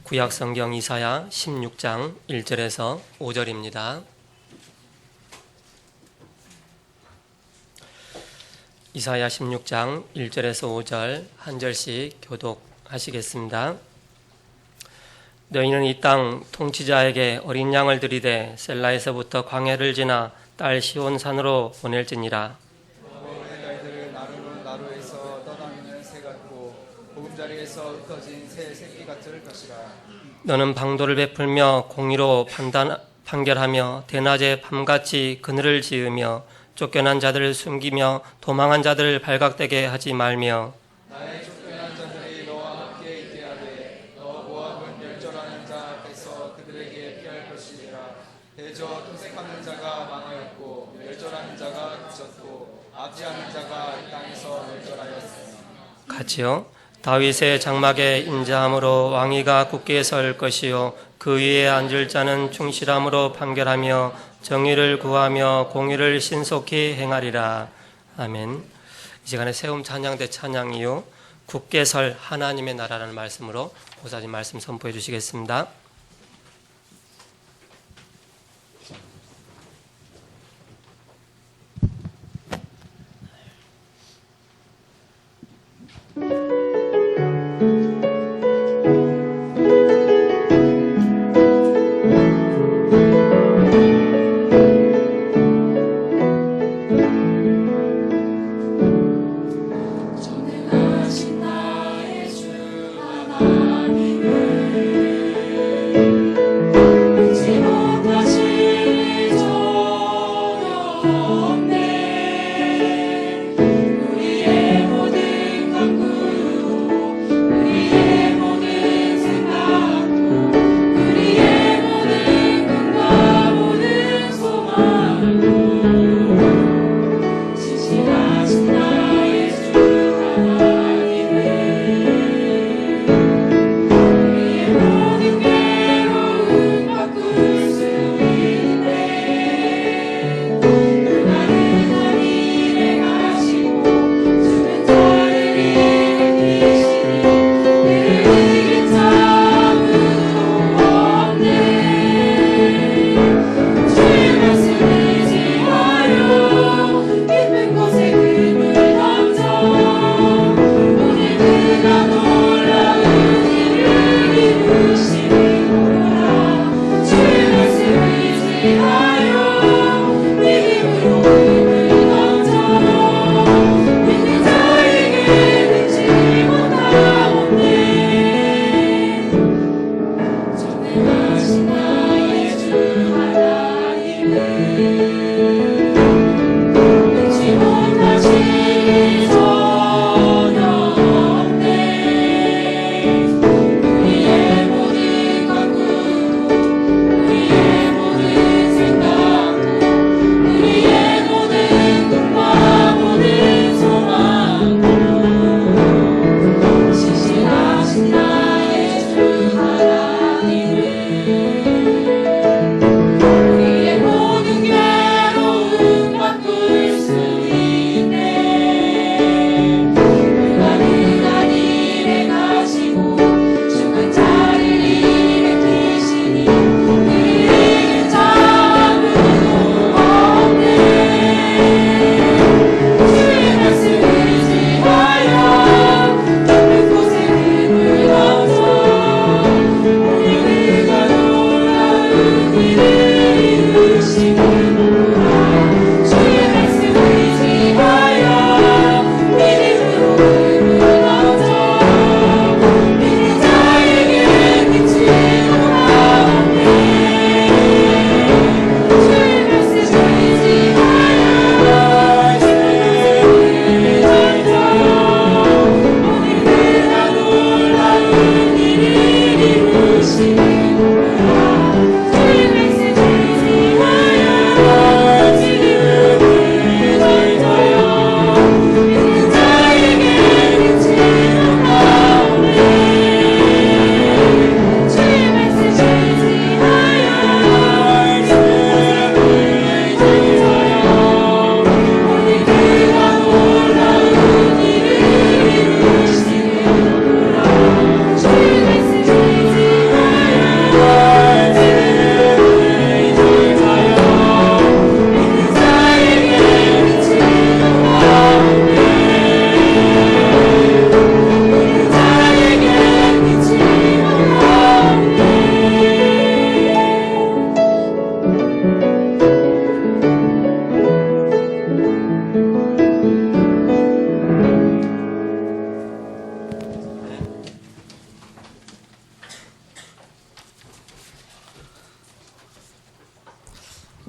구약성경 이사야 16장 1절에서 5절입니다. 이사야 16장 1절에서 5절 한 절씩 교독하시겠습니다. 너희는 이 땅 통치자에게 어린 양을 들이되 셀라에서부터 광야를 지나 딸 시온산으로 보낼지니라. 너희들을 나루는 나루에서 떠다니는 새 같고 보금자리에서 흩어진 새 새끼 같을 것이라. 너는 방도를 베풀며 공의로 판결하며 대낮에 밤같이 그늘을 지으며 쫓겨난 자들을 숨기며 도망한 자들을 발각되게 하지 말며 나의 쫓겨난 자들이 너와 함께 있게 하되 너 모압은 멸절하는 자 앞에서 그들에게 피할 것이니라. 대저 토색하는 자가 망하였고 멸절하는 자가 그쳤고 압지하는 자가 이 땅에서 멸절하였으며 같이요. 다윗의 장막에 인자함으로 왕위가 굳게 설 것이요 그 위에 앉을 자는 충실함으로 판결하며 정의를 구하며 공의를 신속히 행하리라. 아멘. 이 시간에 세움 찬양대 찬양이요 굳게 설 하나님의 나라라는 말씀으로 보사님 말씀 선포해 주시겠습니다. 전능하신 나의 주 하나님을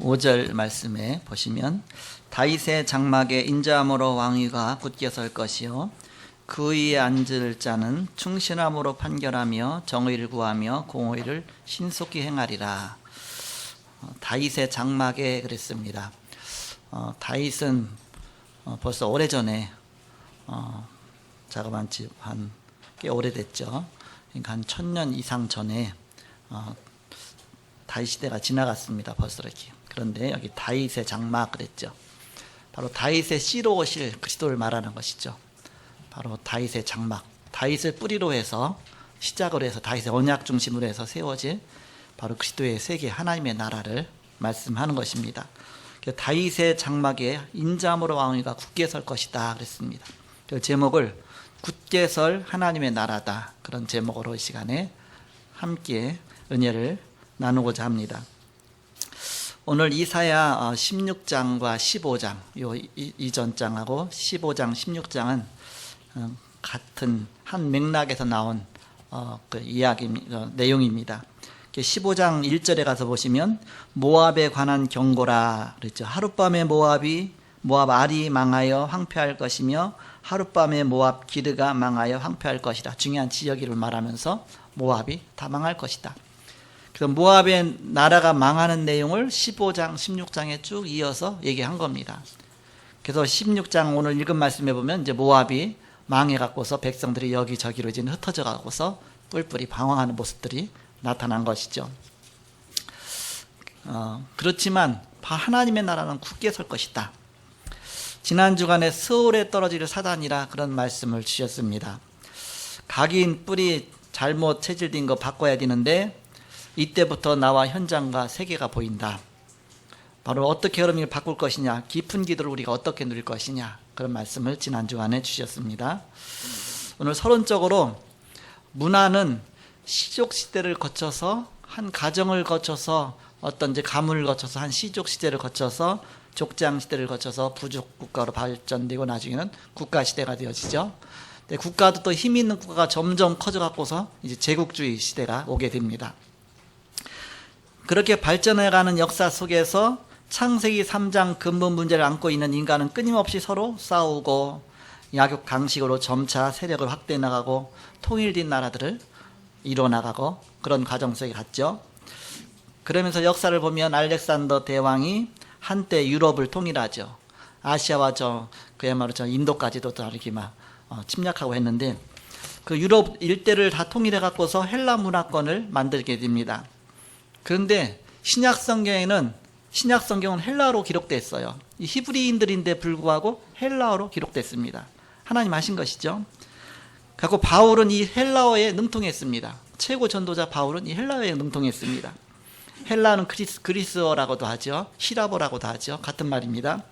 5절 말씀에 보시면 다윗의 장막에 인자함으로 왕위가 굳게 설 것이요 그 위에 앉을 자는 충신함으로 판결하며 정의를 구하며 공의를 신속히 행하리라. 다윗의 장막에 그랬습니다. 다윗은 벌써 오래전에 작업한 지 한 꽤 오래됐죠. 그러니까 한 1000년 이상 전에 다윗 시대가 지나갔습니다. 벌써 이렇게. 그런데 여기 다윗의 장막 그랬죠. 바로 다윗의 씨로 오실 그리스도를 말하는 것이죠. 바로 다윗의 장막, 다윗을 뿌리로 해서 시작으로 해서 다윗의 언약 중심으로 해서 세워질 바로 그리스도의 세계 하나님의 나라를 말씀하는 것입니다. 다윗의 장막에 인자함으로 왕위가 굳게 설 것이다 그랬습니다. 그 제목을 굳게 설 하나님의 나라다, 그런 제목으로 이 시간에 함께 은혜를 나누고자 합니다. 오늘 이사야 16장과 15장 이전 장하고 15장 16장은 같은 한 맥락에서 나온 그 이야기 내용입니다. 15장 1절에 가서 보시면 모압에 관한 경고라 그랬죠. 하룻밤에 모압 알이 망하여 황폐할 것이며 하룻밤에 모압 기르가 망하여 황폐할 것이다. 중요한 지역을 말하면서 모압이 다 망할 것이다. 그래서 모압의 나라가 망하는 내용을 15장 16장에 쭉 이어서 얘기한 겁니다. 그래서 16장 오늘 읽은 말씀에 보면 이제 모압이 망해 갖고서 백성들이 여기저기로 이제 흩어져 갖고서 뿔뿔이 방황하는 모습들이 나타난 것이죠. 그렇지만 하나님의 나라는 굳게 설 것이다. 지난 주간에 스올에 떨어질 사단이라 그런 말씀을 주셨습니다. 각인 뿔이 잘못 체질된 거 바꿔야 되는데 이때부터 나와 현장과 세계가 보인다. 바로 어떻게 흐름을 바꿀 것이냐, 깊은 기도를 우리가 어떻게 누릴 것이냐, 그런 말씀을 지난 주간에 주셨습니다. 오늘 서론적으로 문화는 시족 시대를 거쳐서 한 가정을 거쳐서 어떤 이제 가문을 거쳐서 한 시족 시대를 거쳐서 족장 시대를 거쳐서 부족 국가로 발전되고 나중에는 국가 시대가 되어지죠. 근데 국가도 또 힘 있는 국가가 점점 커져 갖고서 이제 제국주의 시대가 오게 됩니다. 그렇게 발전해가는 역사 속에서 창세기 3장 근본 문제를 안고 있는 인간은 끊임없이 서로 싸우고 약육 강식으로 점차 세력을 확대해 나가고 통일된 나라들을 이뤄나가고 그런 과정 속에 갔죠. 그러면서 역사를 보면 알렉산더 대왕이 한때 유럽을 통일하죠. 아시아와 그야말로 인도까지도 이렇게 막 침략하고 했는데 그 유럽 일대를 다 통일해 갖고서 헬라 문화권을 만들게 됩니다. 그런데 신약 성경은 헬라어로 기록됐어요. 이 히브리인들인데 불구하고 헬라어로 기록됐습니다. 하나님 하신 것이죠. 그리고 바울은 이 헬라어에 능통했습니다. 최고 전도자 바울은 이 헬라어에 능통했습니다. 헬라는 그리스어라고도 하죠. 히라보라고도 하죠. 같은 말입니다.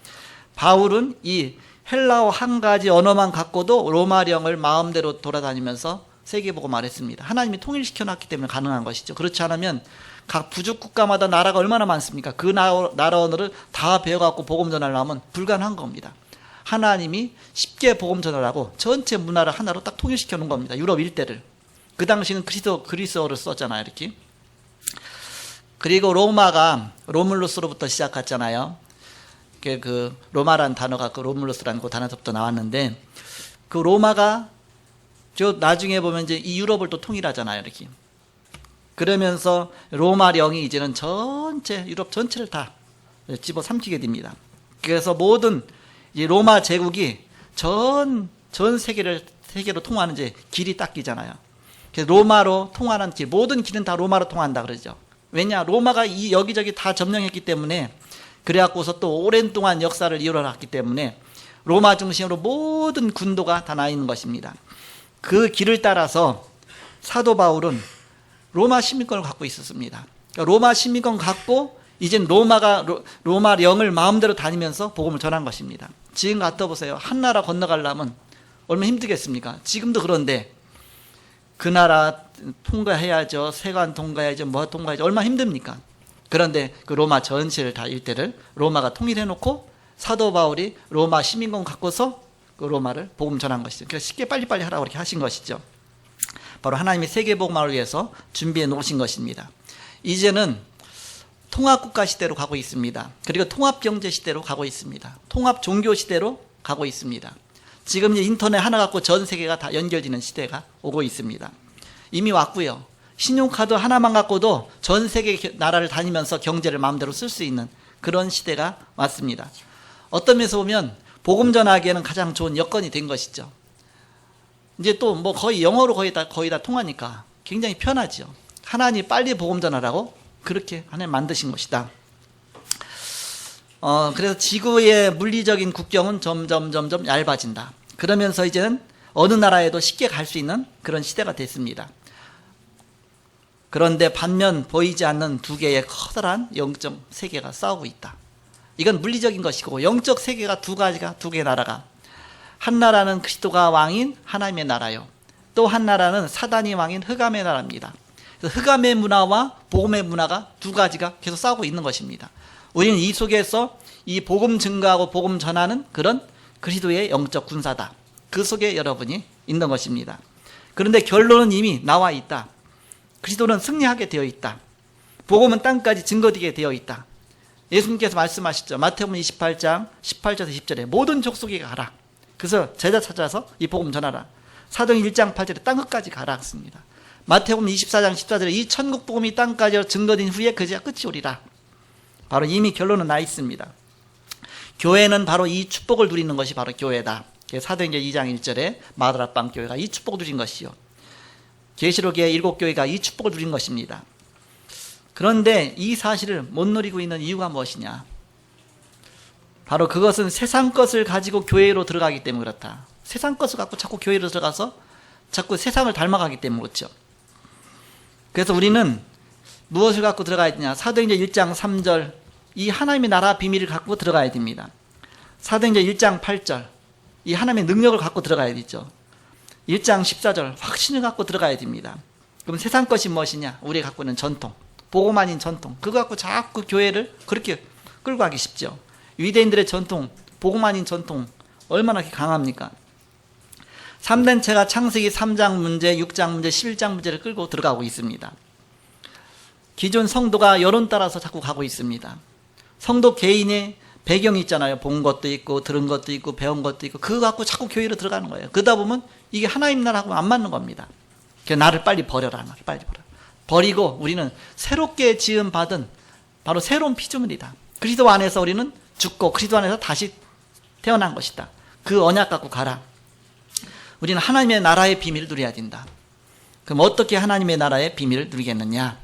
바울은 이 헬라어 한 가지 언어만 갖고도 로마령을 마음대로 돌아다니면서 세계보고 말했습니다. 하나님이 통일시켜놨기 때문에 가능한 것이죠. 그렇지 않으면 각 부족 국가마다 나라가 얼마나 많습니까? 그 나라 언어를 다 배워갖고 복음 전하려면 불가능한 겁니다. 하나님이 쉽게 복음 전하라고 전체 문화를 하나로 딱 통일시켜 놓은 겁니다. 유럽 일대를. 그 당시는 그리스어를 썼잖아요. 이렇게. 그리고 로마가 로물루스로부터 시작했잖아요. 그 로마라는 단어가 그 로물루스라는 그 단어부터 나왔는데 그 로마가 나중에 보면 이제 이 유럽을 또 통일하잖아요. 이렇게. 그러면서 로마령이 이제는 유럽 전체를 다 집어삼키게 됩니다. 그래서 모든 이 로마 제국이 전 세계로 통하는 이제 길이 닦이잖아요. 그래서 로마로 통하는 길, 모든 길은 다 로마로 통한다 그러죠. 왜냐? 로마가 이 여기저기 다 점령했기 때문에 그래갖고서 또 오랜 동안 역사를 이뤄놨기 때문에 로마 중심으로 모든 군도가 다 나 있는 것입니다. 그 길을 따라서 사도 바울은 로마 시민권을 갖고 있었습니다. 그러니까 로마 시민권 갖고 이젠 로마령을 마음대로 다니면서 복음을 전한 것입니다. 지금 갖다 보세요. 한 나라 건너가려면 얼마나 힘들겠습니까? 지금도 그런데 그 나라 통과해야죠. 세관 통과해야죠. 뭐 통과해야죠. 얼마나 힘듭니까? 그런데 그 로마 전체를 다 일대를 로마가 통일해놓고 사도 바울이 로마 시민권 갖고서 그 로마를 복음 전한 것이죠. 그래서 쉽게 빨리빨리 하라고 그렇게 하신 것이죠. 바로 하나님이 세계 복음화를 위해서 준비해 놓으신 것입니다. 이제는 통합국가 시대로 가고 있습니다. 그리고 통합경제 시대로 가고 있습니다. 통합종교 시대로 가고 있습니다. 지금 인터넷 하나 갖고 전 세계가 다 연결되는 시대가 오고 있습니다. 이미 왔고요. 신용카드 하나만 갖고도 전 세계 나라를 다니면서 경제를 마음대로 쓸 수 있는 그런 시대가 왔습니다. 어떤 면에서 보면 복음 전하기에는 가장 좋은 여건이 된 것이죠. 이제 또 뭐 거의 영어로 거의 다 통하니까 굉장히 편하죠. 하나님 빨리 복음 전하라고 그렇게 하나님 만드신 것이다. 그래서 지구의 물리적인 국경은 점점 얇아진다. 그러면서 이제는 어느 나라에도 쉽게 갈 수 있는 그런 시대가 됐습니다. 그런데 반면 보이지 않는 두 개의 커다란 영적 세계가 싸우고 있다. 이건 물리적인 것이고 영적 세계가 두 개의 나라가 한 나라는 그리스도가 왕인 하나님의 나라요. 또 한 나라는 사단이 왕인 흑암의 나라입니다. 그래서 흑암의 문화와 복음의 문화가 두 가지가 계속 싸우고 있는 것입니다. 우리는 이 속에서 이 복음 증거하고 복음 전하는 그런 그리스도의 영적 군사다. 그 속에 여러분이 있는 것입니다. 그런데 결론은 이미 나와 있다. 그리스도는 승리하게 되어 있다. 복음은 땅까지 증거되게 되어 있다. 예수님께서 말씀하시죠. 마태복음 28장 18절에서 20절에 모든 족속에 가라. 그래서 제자 찾아서 이 복음 전하라. 사도행 1장 8절에 땅끝까지 가라 했습니다. 마태복음 24장 14절에 이 천국 복음이 땅까지 증거된 후에 그제야 끝이 오리라. 바로 이미 결론은 나 있습니다. 교회는 바로 이 축복을 누리는 것이 바로 교회다. 사도행전 2장 1절에 마다라빵 교회가 이 축복을 누린 것이요. 계시록의 7교회가 이 축복을 누린 것입니다. 그런데 이 사실을 못 누리고 있는 이유가 무엇이냐? 바로 그것은 세상 것을 가지고 교회로 들어가기 때문에 그렇다. 세상 것을 갖고 자꾸 교회로 들어가서 자꾸 세상을 닮아가기 때문에 그렇죠. 그래서 우리는 무엇을 갖고 들어가야 되냐? 사도행전 1장 3절 이 하나님의 나라 비밀을 갖고 들어가야 됩니다. 사도행전 1장 8절 이 하나님의 능력을 갖고 들어가야 되죠. 1장 14절 확신을 갖고 들어가야 됩니다. 그럼 세상 것이 무엇이냐? 우리가 갖고 있는 전통, 복음 아닌 전통, 그거 갖고 자꾸 교회를 그렇게 끌고 가기 쉽죠. 유대인들의 전통, 복음 아닌 전통 얼마나 강합니까? 3단체가 창세기 3장 문제, 6장 문제, 11장 문제를 끌고 들어가고 있습니다. 기존 성도가 여론 따라서 자꾸 가고 있습니다. 성도 개인의 배경이 있잖아요. 본 것도 있고 들은 것도 있고 배운 것도 있고 그거 갖고 자꾸 교회로 들어가는 거예요. 그러다 보면 이게 하나님 나라하고 안 맞는 겁니다. 그래서 나를 빨리 버려라. 나를 빨리 버려. 버리고 우리는 새롭게 지음 받은 바로 새로운 피조물이다. 그리스도 안에서 우리는 죽고 그리스도 안에서 다시 태어난 것이다. 그 언약 갖고 가라. 우리는 하나님의 나라의 비밀을 누려야 된다. 그럼 어떻게 하나님의 나라의 비밀을 누리겠느냐?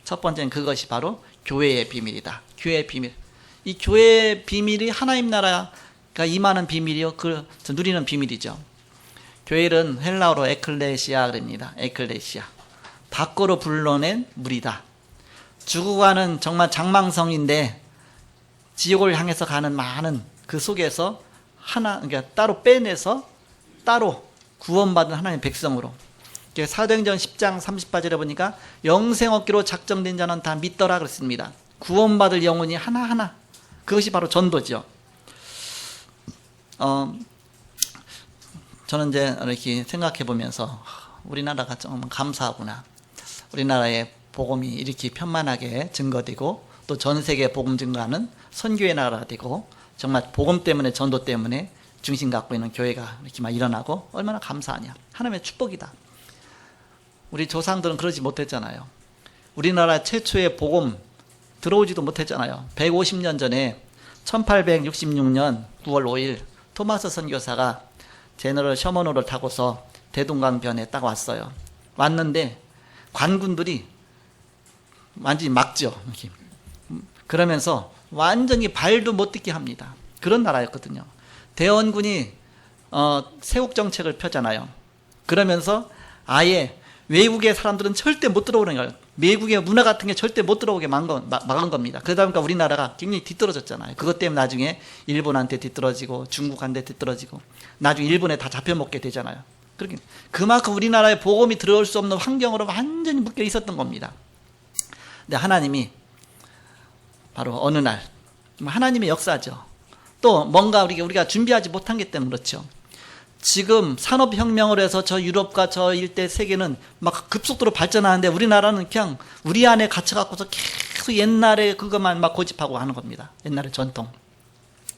첫 번째는 그것이 바로 교회의 비밀이다. 교회의 비밀. 이 교회의 비밀이 하나님 나라가 임하는 비밀이요. 그 누리는 비밀이죠. 교회는 헬라어로 에클레시아입니다. 에클레시아. 밖으로 불러낸 무리다. 죽어가는 정말 장망성인데 지옥을 향해서 가는 많은 그 속에서 그러니까 따로 빼내서 따로 구원받은 하나님의 백성으로. 사도행전 10장 38절에 보니까 영생 얻기로 작정된 자는 다 믿더라 그랬습니다. 구원받을 영혼이 하나하나. 그것이 바로 전도죠. 저는 이제 이렇게 생각해 보면서 우리나라가 정말 감사하구나. 우리나라의 복음이 이렇게 편만하게 증거되고 또 전 세계 복음 증거하는 선교의 나라가 되고 정말 복음 때문에 전도 때문에 중심 갖고 있는 교회가 이렇게 막 일어나고 얼마나 감사하냐. 하나님의 축복이다. 우리 조상들은 그러지 못했잖아요. 우리나라 최초의 복음 들어오지도 못했잖아요. 150년 전에 1866년 9월 5일 토마스 선교사가 제너럴 셔먼호를 타고서 대동강변에 딱 왔어요. 왔는데 관군들이 완전히 막죠. 이렇게. 그러면서 완전히 발도 못 딛게 합니다. 그런 나라였거든요. 대원군이 세국 정책을 펴잖아요. 그러면서 아예 외국의 사람들은 절대 못 들어오는 거예요. 외국의 문화 같은 게 절대 못 들어오게 막은 겁니다. 그러다 보니까 우리나라가 굉장히 뒤떨어졌잖아요. 그것 때문에 나중에 일본한테 뒤떨어지고 중국한테 뒤떨어지고 나중에 일본에 다 잡혀먹게 되잖아요. 그렇게 그만큼 우리나라에 복음이 들어올 수 없는 환경으로 완전히 묶여 있었던 겁니다. 근데 하나님이 바로 어느 날 하나님의 역사죠. 또 뭔가 우리가 준비하지 못한 게 때문에 그렇죠. 지금 산업혁명을 해서 저 유럽과 저 일대 세계는 막 급속도로 발전하는데 우리나라는 그냥 우리 안에 갇혀갖고서 계속 옛날에 그것만 막 고집하고 하는 겁니다. 옛날의 전통.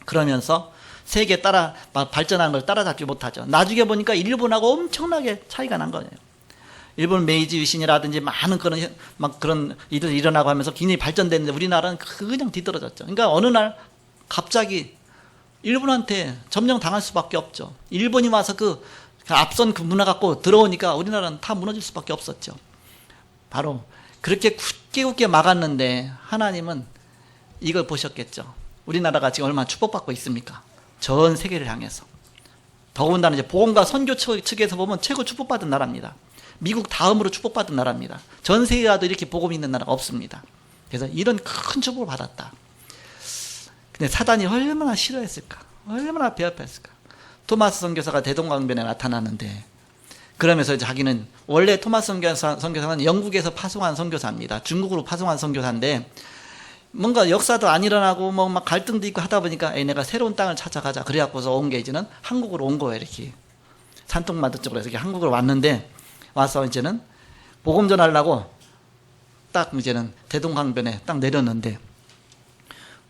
그러면서 세계 따라 막 발전하는 걸 따라잡지 못하죠. 나중에 보니까 일본하고 엄청나게 차이가 난 거예요. 일본 메이지 유신이라든지 많은 그런 일들이 일어나고 하면서 굉장히 발전됐는데 우리나라는 그냥 뒤떨어졌죠. 그러니까 어느 날 갑자기 일본한테 점령 당할 수밖에 없죠. 일본이 와서 그 앞선 그 문화 갖고 들어오니까 우리나라는 다 무너질 수밖에 없었죠. 바로 그렇게 굳게 막았는데 하나님은 이걸 보셨겠죠. 우리나라가 지금 얼마나 축복받고 있습니까? 전 세계를 향해서. 더군다나 이제 복음과 선교 측에서 보면 최고 축복받은 나라입니다. 미국 다음으로 축복받은 나라입니다. 전 세계가도 이렇게 복음이 있는 나라가 없습니다. 그래서 이런 큰 축복을 받았다. 근데 사단이 얼마나 싫어했을까? 얼마나 배합했을까? 토마스 선교사가 대동강변에 나타났는데 그러면서 자기는 원래 토마스 선교사는 영국에서 파송한 선교사입니다. 중국으로 파송한 선교사인데 뭔가 역사도 안 일어나고 뭐 막 갈등도 있고 하다 보니까 내가 새로운 땅을 찾아가자. 그래갖고서 온 게 이제는 한국으로 온 거예요. 이렇게 산통마도 쪽으로 이렇게 한국으로 왔는데 와서 이제는 복음 전하려고 딱 이제는 대동강변에 딱 내렸는데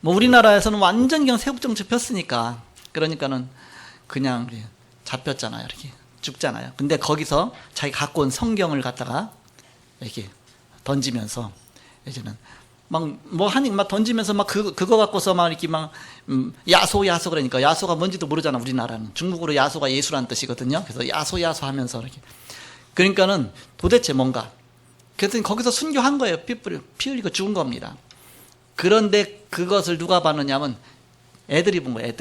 뭐 우리나라에서는 완전 그냥 세국정치 폈으니까 그러니까는 그냥 잡혔잖아요. 이렇게 죽잖아요. 근데 거기서 자기 갖고 온 성경을 갖다가 이렇게 던지면서 이제는 막 던지면서 막 그거 갖고서 막 이렇게 막 야소 그러니까 야소가 뭔지도 모르잖아. 우리나라는 중국어로 야소가 예수라는 뜻이거든요. 그래서 야소 하면서 이렇게 그러니까는 도대체 뭔가 그래서 거기서 순교한 거예요. 피 흘리고 죽은 겁니다. 그런데 그것을 누가 봤느냐면 애들이 본 거예요.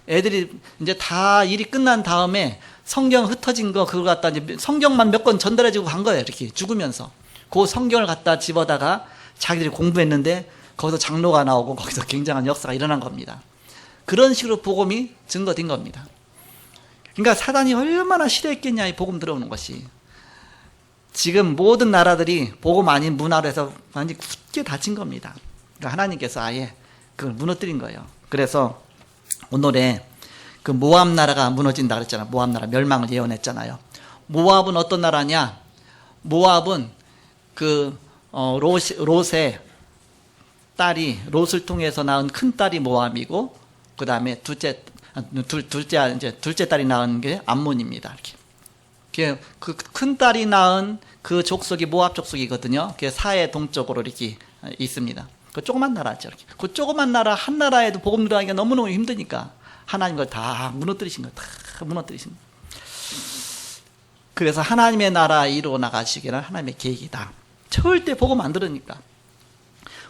애들이 이제 다 일이 끝난 다음에 성경 흩어진 거 그걸 갖다 이제 성경만 몇 권 전달해주고 간 거예요. 이렇게 죽으면서 그 성경을 갖다 집어다가 자기들이 공부했는데 거기서 장로가 나오고 거기서 굉장한 역사가 일어난 겁니다. 그런 식으로 복음이 증거된 겁니다. 그러니까 사단이 얼마나 싫어했겠냐 이 복음 들어오는 것이. 지금 모든 나라들이 복음 아닌 문화로 해서 완전히 굳게 닫힌 겁니다. 그러니까 하나님께서 아예 그걸 무너뜨린 거예요. 그래서 오늘에 그 모압 나라가 무너진다 그랬잖아요. 모압 나라 멸망을 예언했잖아요. 모압은 어떤 나라냐? 모압은 그 롯의 딸이 롯을 통해서 낳은 큰 딸이 모압이고 그 다음에 둘째 딸이 낳은 게 암몬입니다. 이렇게 그 큰 딸이 낳은 그 족속이 모압 족속이거든요. 그게 사해 동쪽으로 이렇게 있습니다. 그 조그만 나라죠. 이렇게. 그 조그만 나라 한 나라에도 복음 들어가기가 너무너무 힘드니까 하나님 걸 다 무너뜨리신 거예요. 다 무너뜨리신 거예요. 그래서 하나님의 나라 이루어 나가시기는 하나님의 계획이다. 절대 복음 안 들으니까.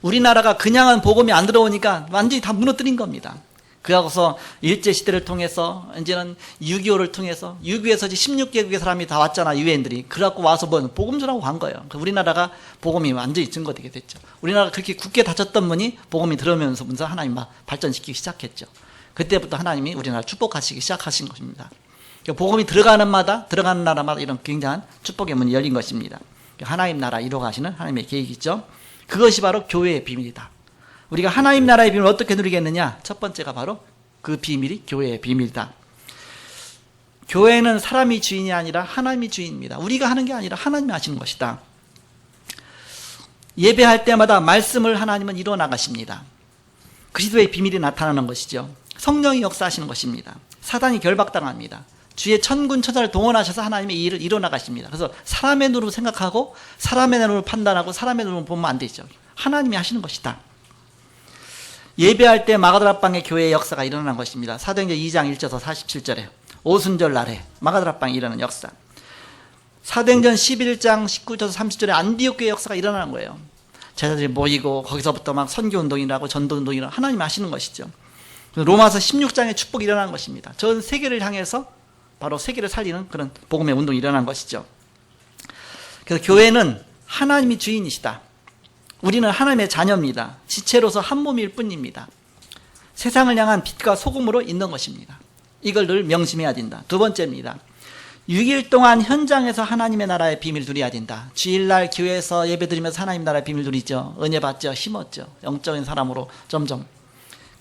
우리나라가 그냥은 복음이 안 들어오니까 완전히 다 무너뜨린 겁니다. 그러고서 일제시대를 통해서 이제는 6.25를 통해서 6.25에서 16개국의 사람이 다 왔잖아. 유엔들이. 그래갖고 와서 뭐 복음 전하고 간 거예요. 우리나라가 복음이 완전히 증거되게 됐죠. 우리나라가 그렇게 굳게 닫혔던 분이 복음이 들어오면서 하나님 막 발전시키기 시작했죠. 그때부터 하나님이 우리나라 축복하시기 시작하신 것입니다. 복음이 들어가는 나라마다 이런 굉장한 축복의 문이 열린 것입니다. 하나님 나라 이루어가시는 하나님의 계획이죠. 그것이 바로 교회의 비밀이다. 우리가 하나님 나라의 비밀을 어떻게 누리겠느냐? 첫 번째가 바로 그 비밀이 교회의 비밀이다. 교회는 사람이 주인이 아니라 하나님이 주인입니다. 우리가 하는 게 아니라 하나님이 하시는 것이다. 예배할 때마다 말씀을 하나님은 이루어 나가십니다. 그리스도의 비밀이 나타나는 것이죠. 성령이 역사하시는 것입니다. 사단이 결박당합니다. 주의 천군 천사를 동원하셔서 하나님의 이 일을 이루어 나가십니다. 그래서 사람의 눈으로 생각하고 사람의 눈으로 판단하고 사람의 눈으로 보면 안 되죠. 하나님이 하시는 것이다. 예배할 때 마가다락방의 교회의 역사가 일어난 것입니다. 사도행전 2장 1절에서 47절에 오순절 날에 마가다락방에 일어나는 역사. 사도행전 11장 19절에서 30절에 안디옥 교회의 역사가 일어나는 거예요. 제자들이 모이고 거기서부터 막 선교운동이라고 전도운동이라고 하나님이 하시는 것이죠. 로마서 16장에 축복이 일어나는 것입니다. 전 세계를 향해서 바로 세계를 살리는 그런 복음의 운동이 일어난 것이죠. 그래서 교회는 하나님이 주인이시다. 우리는 하나님의 자녀입니다. 지체로서 한 몸일 뿐입니다. 세상을 향한 빛과 소금으로 있는 것입니다. 이걸 늘 명심해야 된다. 두 번째입니다. 6일 동안 현장에서 하나님의 나라의 비밀 누려야 된다. 주일날 교회에서 예배드리면서 하나님 나라의 비밀 누리죠. 은혜 받죠. 힘었죠. 영적인 사람으로 점점.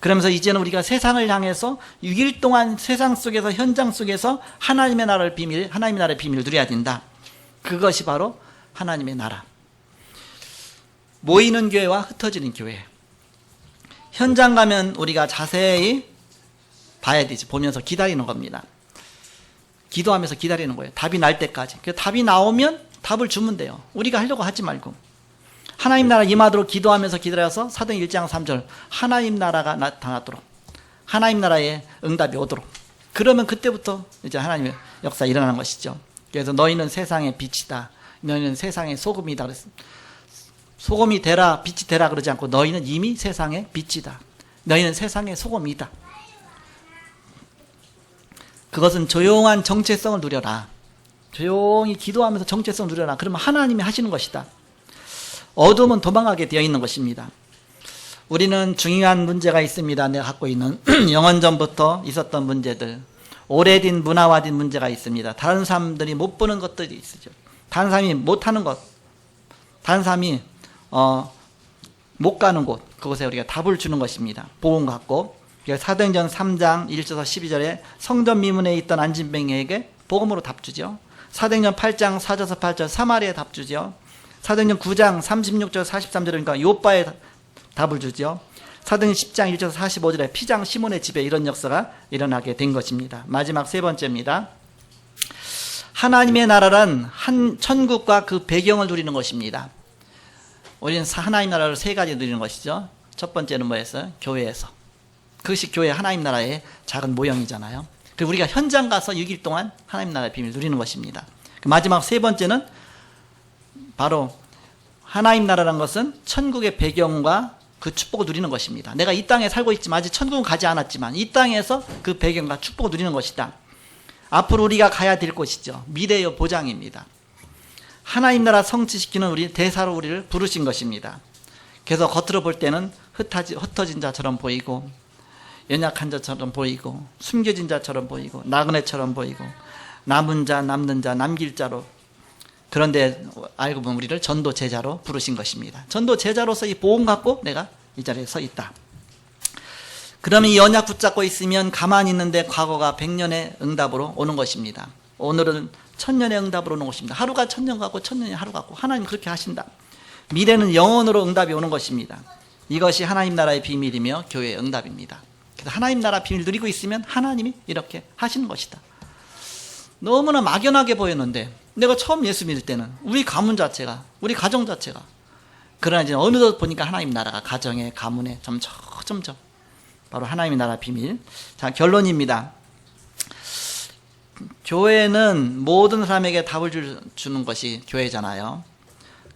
그러면서 이제는 우리가 세상을 향해서 6일 동안 세상 속에서, 현장 속에서 하나님의 나라의 비밀을 누려야 된다. 그것이 바로 하나님의 나라. 모이는 교회와 흩어지는 교회. 현장 가면 우리가 자세히 봐야 되지. 보면서 기다리는 겁니다. 기도하면서 기다리는 거예요. 답이 날 때까지. 그 답이 나오면 답을 주면 돼요. 우리가 하려고 하지 말고. 하나님 나라 임하도록 기도하면서 기다려서 사도행 1장 3절 하나님 나라가 나타나도록, 하나님 나라의 응답이 오도록. 그러면 그때부터 이제 하나님의 역사 일어나는 것이죠. 그래서 너희는 세상의 빛이다. 너희는 세상의 소금이다. 그랬습니다. 소금이 되라, 빛이 되라 그러지 않고 너희는 이미 세상의 빛이다. 너희는 세상의 소금이다. 그것은 조용한 정체성을 누려라. 조용히 기도하면서 정체성을 누려라. 그러면 하나님이 하시는 것이다. 어둠은 도망가게 되어 있는 것입니다. 우리는 중요한 문제가 있습니다. 내가 갖고 있는 영원전부터 있었던 문제들, 오래된 문화화된 문제가 있습니다. 다른 사람들이 못 보는 것들이 있죠. 다른 사람이 못하는 것, 다른 사람이 못 가는 곳, 그곳에 우리가 답을 주는 것입니다. 복음 갖고. 사도행전 3장 1절에서 12절에 성전 미문에 있던 안진뱅이에게 복음으로 답 주죠. 사도행전 8장 4절에서 8절 사마리아에 답 주죠. 사도행전 9장 36절 43절 그러니까 요빠에 답을 주죠. 사도행전 10장 1절에서 45절에 피장 시몬의 집에 이런 역사가 일어나게 된 것입니다. 마지막 세 번째입니다. 하나님의 나라란 한 천국과 그 배경을 누리는 것입니다. 우리는 하나님 나라를 세 가지 누리는 것이죠. 첫 번째는 뭐였어요? 교회에서. 그것이 교회 하나님 나라의 작은 모형이잖아요. 그리고 우리가 현장 가서 6일 동안 하나님 나라의 비밀을 누리는 것입니다. 마지막 세 번째는 바로 하나님 나라라는 것은 천국의 배경과 그 축복을 누리는 것입니다. 내가 이 땅에 살고 있지만 아직 천국은 가지 않았지만 이 땅에서 그 배경과 축복을 누리는 것이다. 앞으로 우리가 가야 될 곳이죠. 미래의 보장입니다. 하나님 나라 성취시키는 우리 대사로 우리를 부르신 것입니다. 그래서 겉으로 볼 때는 흩어진 자처럼 보이고 연약한 자처럼 보이고 숨겨진 자처럼 보이고 나그네처럼 보이고 남은 자 남는 자 남길 자로, 그런데 알고 보면 우리를 전도 제자로 부르신 것입니다. 전도 제자로서 이 복음 갖고 내가 이 자리에 서 있다. 그러면 이 언약 붙잡고 있으면 가만히 있는데 과거가 100년의 응답으로 오는 것입니다. 오늘은 1000년의 응답으로 오는 것입니다. 하루가 1000년 같고 1000년이 하루 같고 하나님 그렇게 하신다. 미래는 영원으로 응답이 오는 것입니다. 이것이 하나님 나라의 비밀이며 교회의 응답입니다. 그래서 하나님 나라 비밀 누리고 있으면 하나님이 이렇게 하시는 것이다. 너무나 막연하게 보였는데 내가 처음 예수 믿을 때는 우리 가문 자체가, 우리 가정 자체가, 그러나 이제 어느덧 보니까 하나님 나라가 가정에 가문에 점점 바로 하나님의 나라 비밀. 자, 결론입니다. 교회는 모든 사람에게 답을 주는 것이 교회잖아요.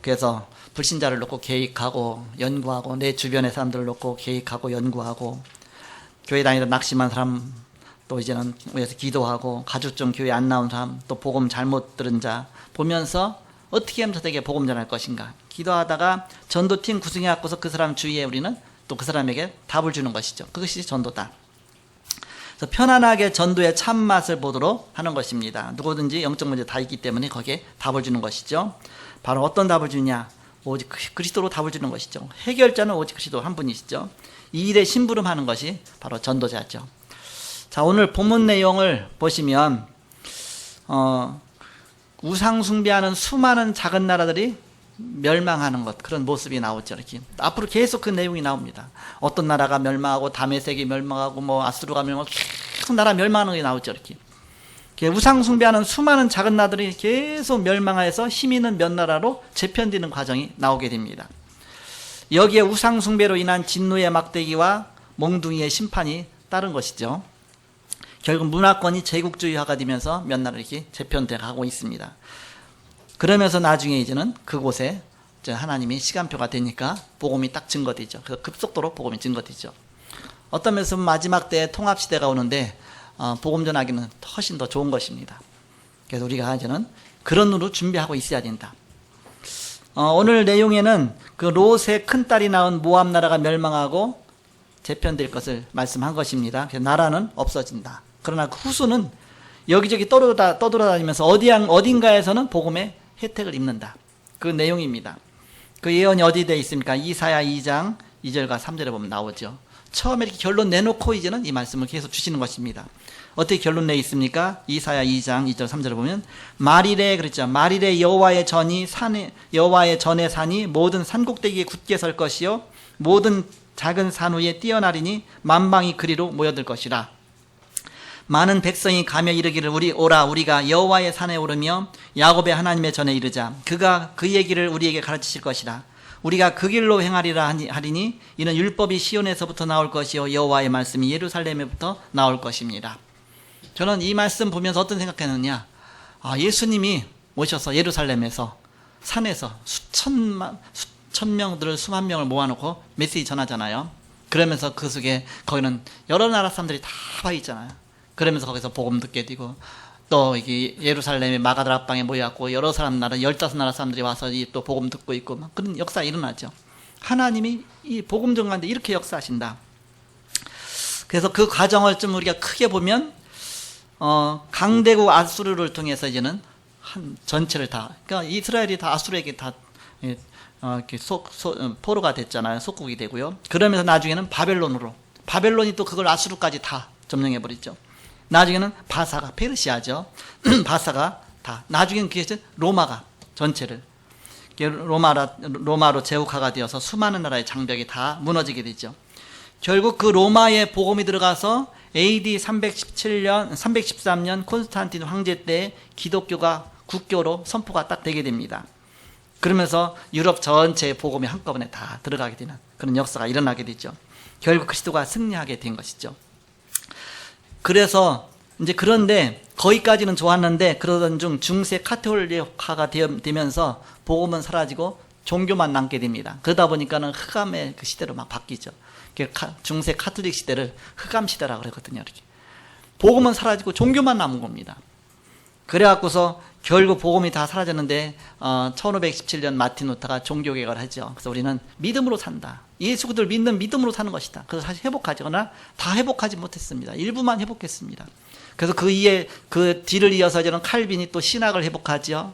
그래서 불신자를 놓고 계획하고 연구하고 내 주변의 사람들을 놓고 계획하고 연구하고 교회 다니던 낙심한 사람 또 이제는 위에서 기도하고 가족 중 교회 안 나온 사람 또 복음 잘못 들은 자 보면서 어떻게 하면 저에게 복음 전할 것인가 기도하다가 전도팀 구성해 갖고서 그 사람 주위에 우리는 또 그 사람에게 답을 주는 것이죠. 그것이 전도다. 그래서 편안하게 전도의 참맛을 보도록 하는 것입니다. 누구든지 영적 문제 다 있기 때문에 거기에 답을 주는 것이죠. 바로 어떤 답을 주냐? 오직 그리스도로 답을 주는 것이죠. 해결자는 오직 그리스도 한 분이시죠. 이 일에 심부름하는 것이 바로 전도자죠. 자, 오늘 본문 내용을 보시면 우상 숭배하는 수많은 작은 나라들이 멸망하는 것, 그런 모습이 나오죠. 이렇게 앞으로 계속 그 내용이 나옵니다. 어떤 나라가 멸망하고 다메섹이 멸망하고 뭐 아수르가 멸망하고 계속 나라 멸망하는 게 나오죠. 이렇게 우상 숭배하는 수많은 작은 나라들이 계속 멸망하여서 힘 있는 몇 나라로 재편되는 과정이 나오게 됩니다. 여기에 우상 숭배로 인한 진노의 막대기와 몽둥이의 심판이 따른 것이죠. 결국 문화권이 제국주의화가 되면서 몇 나라 이렇게 재편돼 가고 있습니다. 그러면서 나중에 이제는 그곳에 하나님이 시간표가 되니까 복음이 딱 증거되죠. 그래서 급속도로 복음이 증거되죠. 어떤 면에서 마지막 때 통합시대가 오는데 복음 전하기는 훨씬 더 좋은 것입니다. 그래서 우리가 이제는 그런 으로 준비하고 있어야 된다. 오늘 내용에는 그 롯의 큰딸이 낳은 모압 나라가 멸망하고 재편될 것을 말씀한 것입니다. 그래서 나라는 없어진다. 그러나 그 후손은 여기저기 떠돌아다니면서 어딘가에서는 복음의 혜택을 입는다. 그 내용입니다. 그 예언이 어디 되어 있습니까? 이사야 2장 2절과 3절에 보면 나오죠. 처음에 이렇게 결론 내놓고 이제는 이 말씀을 계속 주시는 것입니다. 어떻게 결론 내 있습니까? 이사야 2장 2절 3절을 보면 말이래 그랬죠. 말이래 여호와의 전에 산이 모든 산꼭대기에 굳게 설 것이요 모든 작은 산 위에 뛰어나리니 만방이 그리로 모여들 것이라. 많은 백성이 가며 이르기를 우리가 여호와의 산에 오르며 야곱의 하나님의 전에 이르자. 그가 그의 길을 우리에게 가르치실 것이라. 우리가 그 길로 행하리라 하리니 이는 율법이 시온에서부터 나올 것이요 여호와의 말씀이 예루살렘에부터 나올 것입니다. 저는 이 말씀 보면서 어떤 생각했느냐, 예수님이 오셔서 예루살렘에서 산에서 수천 명들을 수만 명을 모아놓고 메시지 전하잖아요. 그러면서 그 속에 거기는 여러 나라 사람들이 다 와 있잖아요. 그러면서 거기서 복음 듣게 되고 또 이게 예루살렘의 마가다 앞방에 모여갖고 여러 나라 15나라 사람들이 와서 또 복음 듣고 있고 막 그런 역사 일어나죠. 하나님이 이 복음 전가인데 이렇게 역사하신다. 그래서 그 과정을 좀 우리가 크게 보면 강대국 아수르를 통해서 이제는 한 전체를 다, 그러니까 이스라엘이 다 아수르에게 다 이렇게 포로가 됐잖아요. 속국이 되고요. 그러면서 나중에는 바벨론이 또 그걸 아수르까지 다 점령해 버리죠. 나중에는 바사가 페르시아죠. 바사가 다 나중에는 그게 로마가 전체를 로마로 제국화가 되어서 수많은 나라의 장벽이 다 무너지게 되죠. 결국 그 로마의 복음이 들어가서 AD 313년 콘스탄틴 황제 때 기독교가 국교로 선포가 딱 되게 됩니다. 그러면서 유럽 전체의 복음이 한꺼번에 다 들어가게 되는 그런 역사가 일어나게 되죠. 결국 그리스도가 승리하게 된 것이죠. 그래서 이제 그런데 거기까지는 좋았는데 그러던 중 중세 카톨릭화가 되면서 복음은 사라지고 종교만 남게 됩니다. 그러다 보니까는 흑암의 그 시대로 막 바뀌죠. 중세 카톨릭 시대를 흑암 시대라고 그랬거든요. 이렇게. 복음은 사라지고 종교만 남은 겁니다. 그래갖고서 결국 복음이 다 사라졌는데 1517년 마틴 루터가 종교개혁을 하죠. 그래서 우리는 믿음으로 산다. 예수 그리스도를 믿는 믿음으로 사는 것이다. 그래서 사실 회복하지, 그러나 다 회복하지 못했습니다. 일부만 회복했습니다. 그래서 그 뒤를 이어서 저는 칼빈이 또 신학을 회복하죠.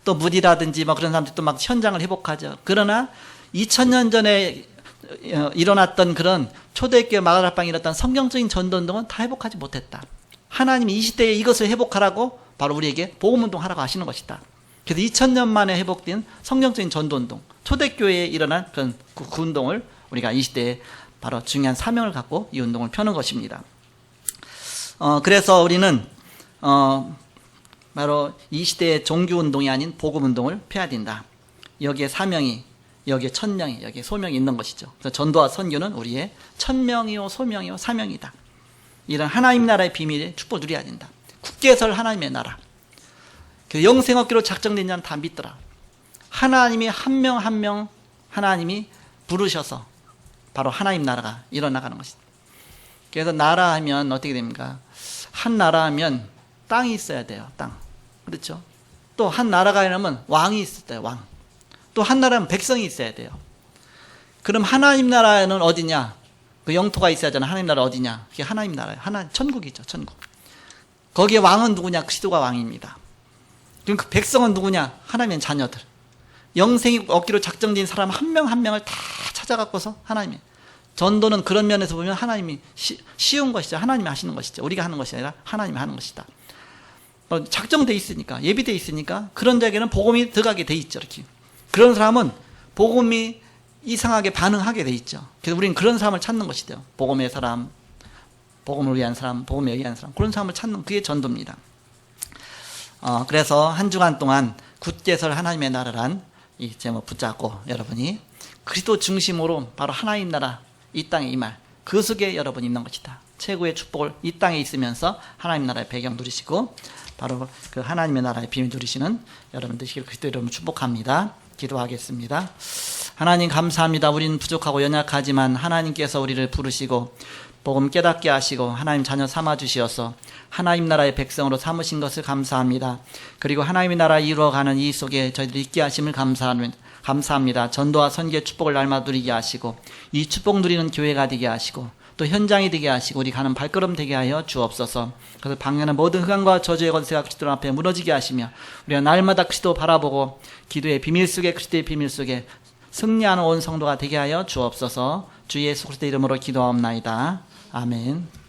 또 무디라든지 막 그런 사람들이 또 막 현장을 회복하죠. 그러나 2000년 전에 일어났던 그런 초대교회 마가다락방에 일어났던 성경적인 전도운동은 다 회복하지 못했다. 하나님이 이 시대에 이것을 회복하라고 바로 우리에게 복음운동 하라고 하시는 것이다. 그래서 2000년 만에 회복된 성경적인 전도운동, 초대교회에 일어난 그런 그 운동을 우리가 이 시대에 바로 중요한 사명을 갖고 이 운동을 펴는 것입니다. 그래서 우리는 바로 이 시대의 종교운동이 아닌 복음운동을 펴야 된다. 여기에 사명이, 여기에 천명이, 여기에 소명이 있는 것이죠. 그래서 전도와 선교는 우리의 천명이요 소명이요 사명이다. 이런 하나님 나라의 비밀에 축복을 누려야 된다. 국계설 하나님의 나라. 그 영생업기로 작정된 자는 다 믿더라. 하나님이 한 명 한 명 하나님이 부르셔서 바로 하나님 나라가 일어나가는 것이다. 그래서 나라 하면 어떻게 됩니까? 한 나라 하면 땅이 있어야 돼요. 땅. 그렇죠? 또 한 나라가 이러면 왕이 있어야 돼요. 왕. 또 한 나라는 백성이 있어야 돼요. 그럼 하나님 나라는 어디냐? 그 영토가 있어야 하잖아. 하나님 나라 어디냐? 그게 하나님 나라예요. 천국이죠. 천국. 거기에 왕은 누구냐? 그리스도가 왕입니다. 그럼 그 백성은 누구냐? 하나님의 자녀들. 영생이 얻기로 작정된 사람 한 명 한 명을 다 찾아갖고서 하나님이. 전도는 그런 면에서 보면 하나님이 쉬운 것이죠. 하나님이 하시는 것이죠. 우리가 하는 것이 아니라 하나님이 하는 것이다. 작정돼 있으니까, 예비돼 있으니까 그런 자에게는 복음이 들어가게 돼 있죠. 이렇게. 그런 사람은 복음이 이상하게 반응하게 돼 있죠. 그래서 우리는 그런 사람을 찾는 것이죠. 복음의 사람, 복음을 위한 사람, 복음에 의한 사람, 그런 사람을 찾는 그게 전도입니다. 그래서 한 주간 동안 굳게설 하나님의 나라란 이 제목 붙잡고 여러분이 그리스도 중심으로 바로 하나님 나라 이 땅에 임할 그 속에 여러분이 있는 것이다. 최고의 축복을 이 땅에 있으면서 하나님 나라의 배경 누리시고 바로 그 하나님의 나라의 비밀 누리시는 여러분 되시길 그리스도 이름으로 축복합니다. 기도하겠습니다. 하나님 감사합니다. 우리는 부족하고 연약하지만 하나님께서 우리를 부르시고 복음 깨닫게 하시고 하나님 자녀 삼아주시어서 하나님 나라의 백성으로 삼으신 것을 감사합니다. 그리고 하나님의 나라 이루어가는 이 속에 저희들이 있게 하심을 감사합니다. 전도와 선교의 축복을 날마다 누리게 하시고 이 축복 누리는 교회가 되게 하시고 또 현장이 되게 하시고 우리 가는 발걸음 되게 하여 주옵소서. 그래서 방해하는 모든 흑암과 저주의 권세가 그리스도 앞에 무너지게 하시며 우리가 날마다 그리스도 바라보고 기도의 비밀 속에 그리스도의 비밀 속에 승리하는 온 성도가 되게 하여 주옵소서. 주 예수 그리스도 이름으로 기도하옵나이다. 아멘.